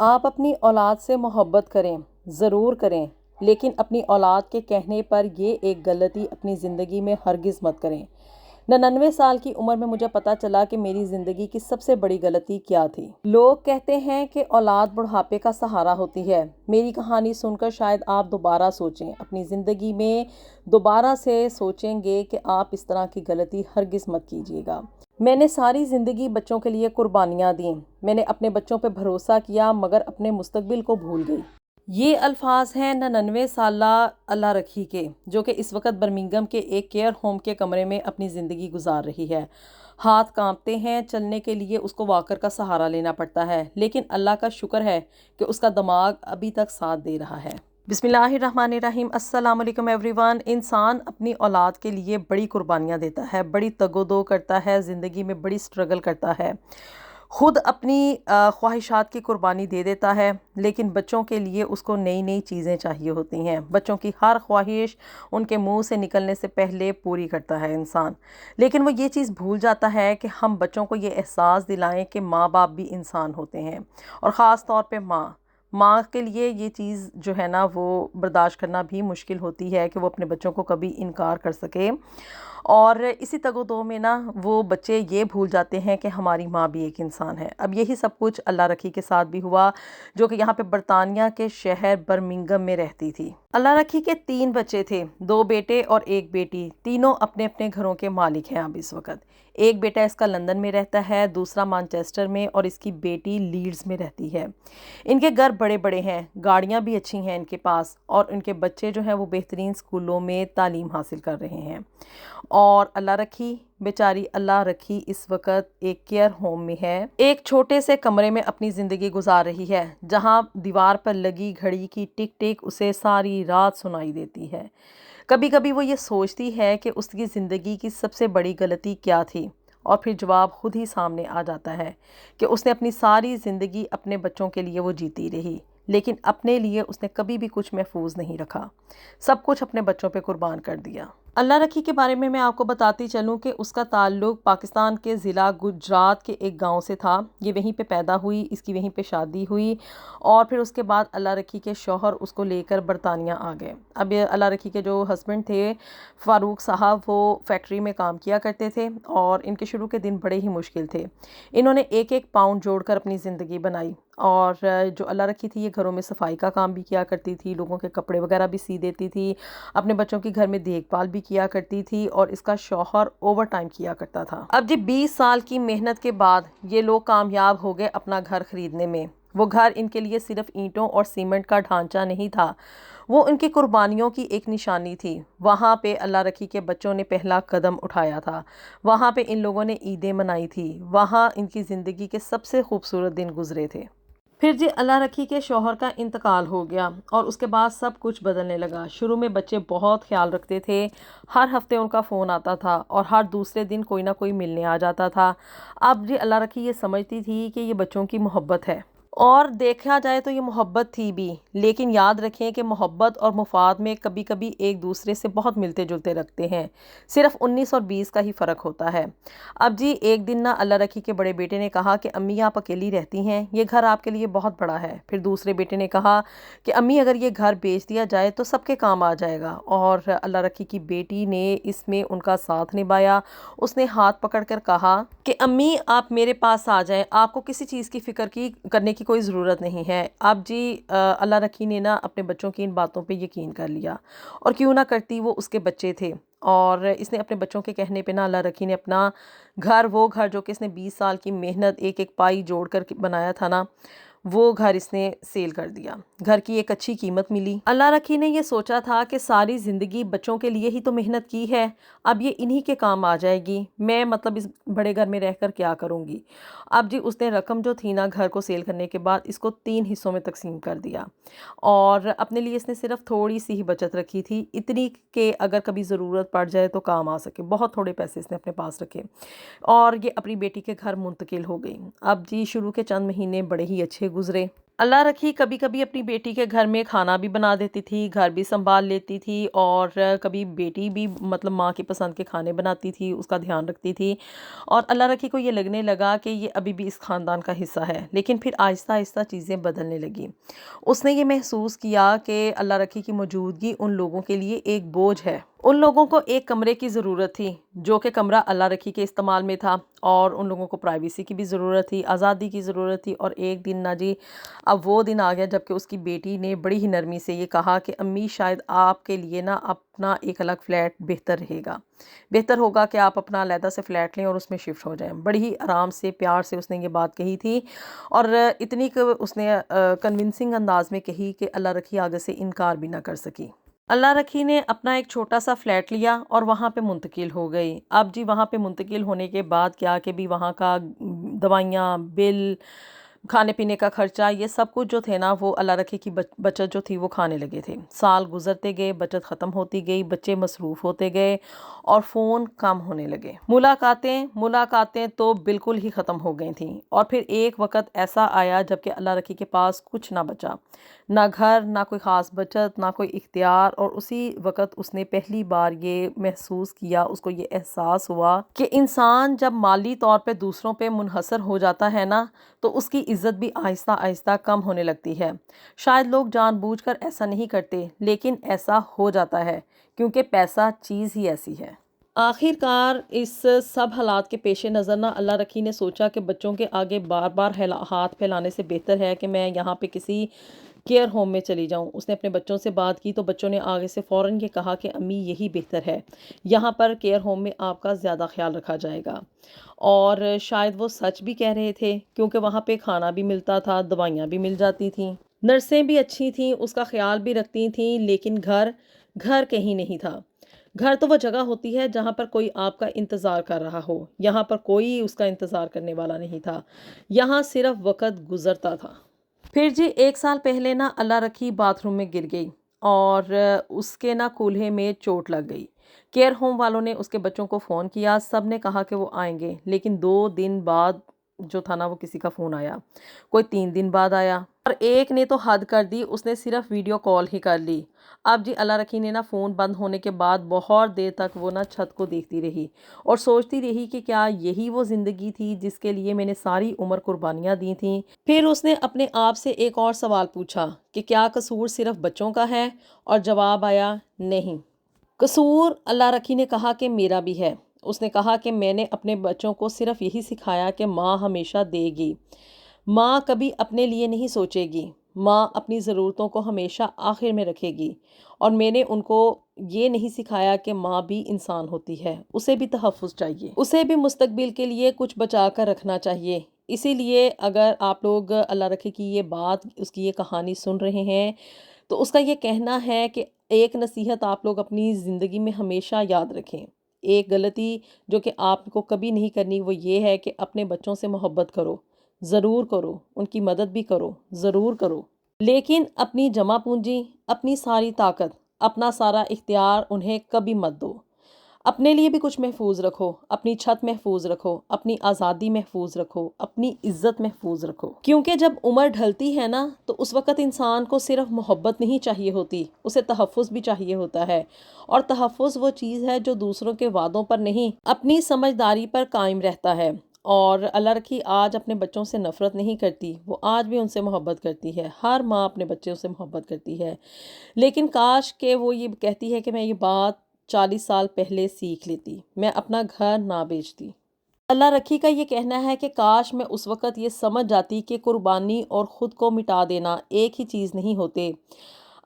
آپ اپنی اولاد سے محبت کریں، ضرور کریں، لیکن اپنی اولاد کے کہنے پر یہ ایک غلطی اپنی زندگی میں ہرگز مت کریں۔ 99 سال کی عمر میں مجھے پتہ چلا کہ میری زندگی کی سب سے بڑی غلطی کیا تھی۔ لوگ کہتے ہیں کہ اولاد بڑھاپے کا سہارا ہوتی ہے۔ میری کہانی سن کر شاید آپ دوبارہ سوچیں، اپنی زندگی میں دوبارہ سے سوچیں گے کہ آپ اس طرح کی غلطی ہرگز مت کیجیے گا۔ میں نے ساری زندگی بچوں کے لیے قربانیاں دیں۔ میں نے اپنے بچوں پہ بھروسہ کیا مگر اپنے مستقبل کو بھول گئی۔ یہ الفاظ ہیں 99 سالہ اللہ رکھی کے، جو کہ اس وقت برمنگھم کے ایک کیئر ہوم کے کمرے میں اپنی زندگی گزار رہی ہے۔ ہاتھ کانپتے ہیں، چلنے کے لیے اس کو واکر کا سہارا لینا پڑتا ہے، لیکن اللہ کا شکر ہے کہ اس کا دماغ ابھی تک ساتھ دے رہا ہے۔ بسم اللہ الرحمن الرحیم۔ السلام علیکم ایوری ون۔ انسان اپنی اولاد کے لیے بڑی قربانیاں دیتا ہے، بڑی تگ و دو کرتا ہے، زندگی میں بڑی سٹرگل کرتا ہے، خود اپنی خواہشات کی قربانی دے دیتا ہے، لیکن بچوں کے لیے اس کو نئی نئی چیزیں چاہیے ہوتی ہیں۔ بچوں کی ہر خواہش ان کے منہ سے نکلنے سے پہلے پوری کرتا ہے انسان، لیکن وہ یہ چیز بھول جاتا ہے کہ ہم بچوں کو یہ احساس دلائیں کہ ماں باپ بھی انسان ہوتے ہیں، اور خاص طور پہ ماں کے لیے یہ چیز جو ہے نا وہ برداشت کرنا بھی مشکل ہوتی ہے کہ وہ اپنے بچوں کو کبھی انکار کر سکے، اور اسی تگ و دو میں نا وہ بچے یہ بھول جاتے ہیں کہ ہماری ماں بھی ایک انسان ہے۔ اب یہی سب کچھ اللہ رکھی کے ساتھ بھی ہوا، جو کہ یہاں پہ برطانیہ کے شہر برمنگھم میں رہتی تھی۔ اللہ رکھی کے 3 بچے تھے، 2 بیٹے اور 1 بیٹی، تینوں اپنے اپنے گھروں کے مالک ہیں اب اس وقت۔ ایک بیٹا اس کا لندن میں رہتا ہے، دوسرا مانچسٹر میں، اور اس کی بیٹی لیڈز میں رہتی ہے۔ ان کے گھر بڑے بڑے ہیں، گاڑیاں بھی اچھی ہیں ان کے پاس، اور ان کے بچے جو ہیں وہ بہترین سکولوں میں تعلیم حاصل کر رہے ہیں۔ اور اللہ رکھی بیچاری اللہ رکھی اس وقت ایک کیئر ہوم میں ہے، ایک چھوٹے سے کمرے میں اپنی زندگی گزار رہی ہے، جہاں دیوار پر لگی گھڑی کی ٹک ٹک اسے ساری رات سنائی دیتی ہے۔ کبھی کبھی وہ یہ سوچتی ہے کہ اس کی زندگی کی سب سے بڑی غلطی کیا تھی، اور پھر جواب خود ہی سامنے آ جاتا ہے کہ اس نے اپنی ساری زندگی اپنے بچوں کے لیے وہ جیتی رہی، لیکن اپنے لیے اس نے کبھی بھی کچھ محفوظ نہیں رکھا، سب کچھ اپنے بچوں پہ قربان کر دیا۔ اللہ رکھی کے بارے میں آپ کو بتاتی چلوں کہ اس کا تعلق پاکستان کے ضلع گجرات کے ایک گاؤں سے تھا۔ یہ وہیں پہ پیدا ہوئی، اس کی وہیں پہ شادی ہوئی، اور پھر اس کے بعد اللہ رکھی کے شوہر اس کو لے کر برطانیہ آ گئے۔ اب یہ اللہ رکھی کے جو ہسبینڈ تھے فاروق صاحب، وہ فیکٹری میں کام کیا کرتے تھے، اور ان کے شروع کے دن بڑے ہی مشکل تھے۔ انہوں نے ایک ایک پاؤنڈ جوڑ کر اپنی زندگی بنائی، اور جو اللہ رکھی تھی یہ گھروں میں صفائی کا کام بھی کیا کرتی تھی، لوگوں کے کپڑے وغیرہ بھی سی دیتی تھی، اپنے بچوں کی گھر میں دیکھ بھال بھی کیا کرتی تھی، اور اس کا شوہر اوور ٹائم کیا کرتا تھا۔ اب جب 20 سال کی محنت کے بعد یہ لوگ کامیاب ہو گئے اپنا گھر خریدنے میں۔ وہ گھر ان کے لیے صرف اینٹوں اور سیمنٹ کا ڈھانچہ نہیں تھا، وہ ان کی قربانیوں کی ایک نشانی تھی۔ وہاں پہ اللہ رکھی کے بچوں نے پہلا قدم اٹھایا تھا، وہاں پہ ان لوگوں نے عیدیں منائی تھی، وہاں ان کی زندگی کے سب سے خوبصورت دن گزرے تھے۔ پھر جی اللہ رکھی کے شوہر کا انتقال ہو گیا، اور اس کے بعد سب کچھ بدلنے لگا۔ شروع میں بچے بہت خیال رکھتے تھے، ہر ہفتے ان کا فون آتا تھا، اور ہر دوسرے دن کوئی نہ کوئی ملنے آ جاتا تھا۔ اب جی اللہ رکھی یہ سمجھتی تھی کہ یہ بچوں کی محبت ہے، اور دیکھا جائے تو یہ محبت تھی بھی، لیکن یاد رکھیں کہ محبت اور مفاد میں کبھی کبھی ایک دوسرے سے بہت ملتے جلتے رکھتے ہیں، صرف 19 اور 20 کا ہی فرق ہوتا ہے۔ اب جی ایک دن نا اللہ رکھی کے بڑے بیٹے نے کہا کہ امی آپ اکیلی رہتی ہیں، یہ گھر آپ کے لیے بہت بڑا ہے۔ پھر دوسرے بیٹے نے کہا کہ امی اگر یہ گھر بیچ دیا جائے تو سب کے کام آ جائے گا، اور اللہ رکھی کی بیٹی نے اس میں ان کا ساتھ نبھایا۔ اس نے ہاتھ پکڑ کر کہا کہ امی آپ میرے پاس آ جائیں، آپ کو کسی چیز کی فکر کرنے کی کوئی ضرورت نہیں ہے۔ اب جی اللہ رکھی نے نا اپنے بچوں کی ان باتوں پہ یقین کر لیا، اور کیوں نہ کرتی، وہ اس کے بچے تھے، اور اس نے اپنے بچوں کے کہنے پہ نا اللہ رکھی نے اپنا گھر، وہ گھر جو کہ اس نے 20 سال کی محنت ایک ایک پائی جوڑ کر بنایا تھا نا، وہ گھر اس نے سیل کر دیا۔ گھر کی ایک اچھی قیمت ملی۔ اللہ رکھی نے یہ سوچا تھا کہ ساری زندگی بچوں کے لیے ہی تو محنت کی ہے، اب یہ انہی کے کام آ جائے گی، میں مطلب اس بڑے گھر میں رہ کر کیا کروں گی۔ اب جی اس نے رقم جو تھی نا گھر کو سیل کرنے کے بعد اس کو 3 حصوں میں تقسیم کر دیا، اور اپنے لیے اس نے صرف تھوڑی سی ہی بچت رکھی تھی، اتنی کہ اگر کبھی ضرورت پڑ جائے تو کام آ سکے، بہت تھوڑے پیسے اس نے اپنے پاس رکھے، اور یہ اپنی بیٹی کے گھر منتقل ہو گئی۔ اب جی شروع کے چند مہینے بڑے ہی اچھے گزرے۔ اللہ رکھی کبھی کبھی اپنی بیٹی کے گھر میں کھانا بھی بنا دیتی تھی، گھر بھی سنبھال لیتی تھی، اور کبھی بیٹی بھی مطلب ماں کی پسند کے کھانے بناتی تھی، اس کا دھیان رکھتی تھی، اور اللہ رکھی کو یہ لگنے لگا کہ یہ ابھی بھی اس خاندان کا حصہ ہے۔ لیکن پھر آہستہ آہستہ چیزیں بدلنے لگیں۔ اس نے یہ محسوس کیا کہ اللہ رکھی کی موجودگی ان لوگوں کے لیے ایک بوجھ ہے۔ ان لوگوں کو ایک کمرے کی ضرورت تھی، جو کہ کمرہ اللہ رکھی کے استعمال میں تھا، اور ان لوگوں کو پرائیویسی کی بھی ضرورت تھی، آزادی کی ضرورت تھی۔ اور ایک دن نہ جی، اب وہ دن آ گیا جب کہ اس کی بیٹی نے بڑی ہی نرمی سے یہ کہا کہ امی شاید آپ کے لیے نا اپنا ایک الگ فلیٹ بہتر رہے گا، بہتر ہوگا کہ آپ اپنا علیحدہ سے فلیٹ لیں اور اس میں شفٹ ہو جائیں۔ بڑی ہی آرام سے پیار سے اس نے یہ بات کہی تھی، اور اتنی کہ اس نے کنونسنگ انداز میں کہی کہ اللہ رکھی آگے سے انکار بھی نہ کر سکی۔ اللہ رکھی نے اپنا ایک چھوٹا سا فلیٹ لیا اور وہاں پہ منتقل ہو گئی۔ اب جی وہاں پہ منتقل ہونے کے بعد کیا کہ بھی وہاں کا دوائیاں، بل، کھانے پینے کا خرچہ، یہ سب کچھ جو تھے نا، وہ اللہ رکھی کی بچت جو تھی وہ کھانے لگے تھے۔ سال گزرتے گئے، بچت ختم ہوتی گئی، بچے مصروف ہوتے گئے، اور فون کم ہونے لگے۔ ملاقاتیں تو بالکل ہی ختم ہو گئی تھیں۔ اور پھر ایک وقت ایسا آیا جب کہ اللہ رکھی کے پاس کچھ نہ بچا، نہ گھر، نہ کوئی خاص بچت، نہ کوئی اختیار۔ اور اسی وقت اس نے پہلی بار یہ محسوس کیا، اس کو یہ احساس ہوا کہ انسان جب مالی طور پہ دوسروں پہ منحصر ہو جاتا ہے نا، تو اس کی عزت بھی آہستہ آہستہ کم ہونے لگتی ہے۔ شاید لوگ جان بوجھ کر ایسا نہیں کرتے، لیکن ایسا ہو جاتا ہے، کیونکہ پیسہ چیز ہی ایسی ہے۔ آخر کار اس سب حالات کے پیش نظر نہ اللہ رکھی نے سوچا کہ بچوں کے آگے بار بار ہاتھ پھیلانے سے بہتر ہے کہ میں یہاں پہ کسی کیئر ہوم میں چلی جاؤں۔ اس نے اپنے بچوں سے بات کی تو بچوں نے آگے سے فوراً یہ کہا کہ امی یہی بہتر ہے، یہاں پر کیئر ہوم میں آپ کا زیادہ خیال رکھا جائے گا۔ اور شاید وہ سچ بھی کہہ رہے تھے، کیونکہ وہاں پہ کھانا بھی ملتا تھا، دوائیاں بھی مل جاتی تھیں، نرسیں بھی اچھی تھیں، اس کا خیال بھی رکھتی تھیں۔ لیکن گھر کہیں نہیں تھا۔ گھر تو وہ جگہ ہوتی ہے جہاں پر کوئی آپ کا انتظار کر رہا ہو، یہاں پر کوئی اس کا انتظار کرنے والا نہیں تھا، یہاں صرف وقت گزرتا تھا۔ پھر جی 1 سال پہلے نا اللہ رکھی باتھ روم میں گر گئی، اور اس کے نا کولہے میں چوٹ لگ گئی۔ کیئر ہوم والوں نے اس کے بچوں کو فون کیا، سب نے کہا کہ وہ آئیں گے، لیکن 2 دن بعد جو تھا نا وہ کسی کا فون آیا، کوئی 3 دن بعد آیا، اور ایک نے تو حد کر دی، اس نے صرف ویڈیو کال ہی کر لی۔ اب جی اللہ رکھی نے نا فون بند ہونے کے بعد بہت دیر تک وہ نا چھت کو دیکھتی رہی، اور سوچتی رہی کہ کیا یہی وہ زندگی تھی جس کے لیے میں نے ساری عمر قربانیاں دی تھیں۔ پھر اس نے اپنے آپ سے ایک اور سوال پوچھا کہ کیا قصور صرف بچوں کا ہے؟ اور جواب آیا نہیں، قصور اللہ رکھی نے کہا کہ میرا بھی ہے۔ اس نے کہا کہ میں نے اپنے بچوں کو صرف یہی سکھایا کہ ماں ہمیشہ دے گی، ماں کبھی اپنے لیے نہیں سوچے گی، ماں اپنی ضرورتوں کو ہمیشہ آخر میں رکھے گی، اور میں نے ان کو یہ نہیں سکھایا کہ ماں بھی انسان ہوتی ہے، اسے بھی تحفظ چاہیے، اسے بھی مستقبل کے لیے کچھ بچا کر رکھنا چاہیے۔ اسی لیے اگر آپ لوگ اللہ رکھی کی یہ بات، اس کی یہ کہانی سن رہے ہیں، تو اس کا یہ کہنا ہے کہ ایک نصیحت آپ لوگ اپنی زندگی میں ہمیشہ یاد رکھیں۔ ایک غلطی جو کہ آپ کو کبھی نہیں کرنی، وہ یہ ہے کہ اپنے بچوں سے محبت کرو، ضرور کرو، ان کی مدد بھی کرو، ضرور کرو، لیکن اپنی جمع پونجی، اپنی ساری طاقت، اپنا سارا اختیار انہیں کبھی مت دو۔ اپنے لیے بھی کچھ محفوظ رکھو، اپنی چھت محفوظ رکھو، اپنی آزادی محفوظ رکھو، اپنی عزت محفوظ رکھو، کیونکہ جب عمر ڈھلتی ہے نا، تو اس وقت انسان کو صرف محبت نہیں چاہیے ہوتی، اسے تحفظ بھی چاہیے ہوتا ہے، اور تحفظ وہ چیز ہے جو دوسروں کے وعدوں پر نہیں، اپنی سمجھداری پر قائم رہتا ہے۔ اور اللہ رکھی آج اپنے بچوں سے نفرت نہیں کرتی، وہ آج بھی ان سے محبت کرتی ہے، ہر ماں اپنے بچوں سے محبت کرتی ہے، لیکن کاش کہ وہ یہ کہتی ہے کہ میں یہ بات 40 سال پہلے سیکھ لیتی، میں اپنا گھر نہ بیچتی۔ اللہ رکھی کا یہ کہنا ہے کہ کاش میں اس وقت یہ سمجھ جاتی کہ قربانی اور خود کو مٹا دینا ایک ہی چیز نہیں ہوتے۔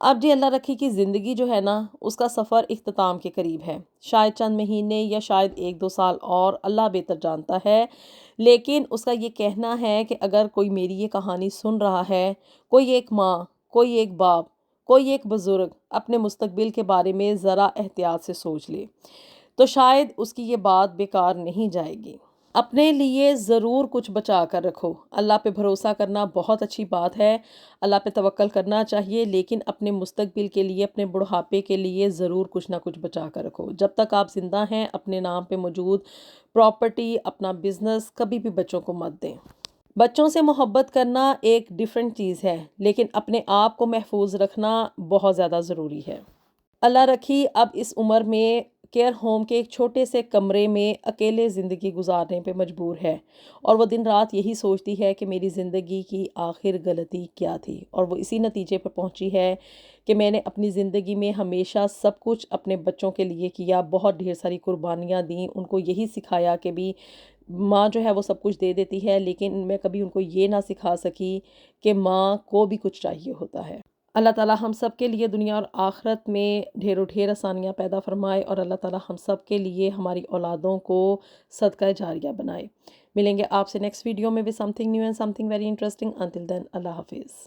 اب جی اللہ رکھی کی زندگی جو ہے نا، اس کا سفر اختتام کے قریب ہے، شاید چند مہینے یا شاید 1-2 سال اور، اللہ بہتر جانتا ہے، لیکن اس کا یہ کہنا ہے کہ اگر کوئی میری یہ کہانی سن رہا ہے، کوئی ایک ماں، کوئی ایک باپ، کوئی ایک بزرگ اپنے مستقبل کے بارے میں ذرا احتیاط سے سوچ لے، تو شاید اس کی یہ بات بیکار نہیں جائے گی۔ اپنے لیے ضرور کچھ بچا کر رکھو۔ اللہ پہ بھروسہ کرنا بہت اچھی بات ہے، اللہ پہ توکل کرنا چاہیے، لیکن اپنے مستقبل کے لیے، اپنے بڑھاپے کے لیے ضرور کچھ نہ کچھ بچا کر رکھو۔ جب تک آپ زندہ ہیں، اپنے نام پہ موجود پراپرٹی، اپنا بزنس کبھی بھی بچوں کو مت دیں۔ بچوں سے محبت کرنا ایک ڈیفرنٹ چیز ہے، لیکن اپنے آپ کو محفوظ رکھنا بہت زیادہ ضروری ہے۔ اللہ رکھی اب اس عمر میں کیئر ہوم کے ایک چھوٹے سے کمرے میں اکیلے زندگی گزارنے پہ مجبور ہے، اور وہ دن رات یہی سوچتی ہے کہ میری زندگی کی آخر غلطی کیا تھی، اور وہ اسی نتیجے پر پہنچی ہے کہ میں نے اپنی زندگی میں ہمیشہ سب کچھ اپنے بچوں کے لیے کیا، بہت ڈھیر ساری قربانیاں دیں، ان کو یہی سکھایا کہ بھی ماں جو ہے وہ سب کچھ دے دیتی ہے، لیکن میں کبھی ان کو یہ نہ سکھا سکی کہ ماں کو بھی کچھ چاہیے ہوتا ہے۔ اللہ تعالیٰ ہم سب کے لیے دنیا اور آخرت میں ڈھیر و ڈھیر آسانیاں پیدا فرمائے، اور اللہ تعالیٰ ہم سب کے لیے ہماری اولادوں کو صدقہ جاریہ بنائے۔ ملیں گے آپ سے نیکسٹ ویڈیو میں بھی something new and something very interesting. Until then اللہ حافظ۔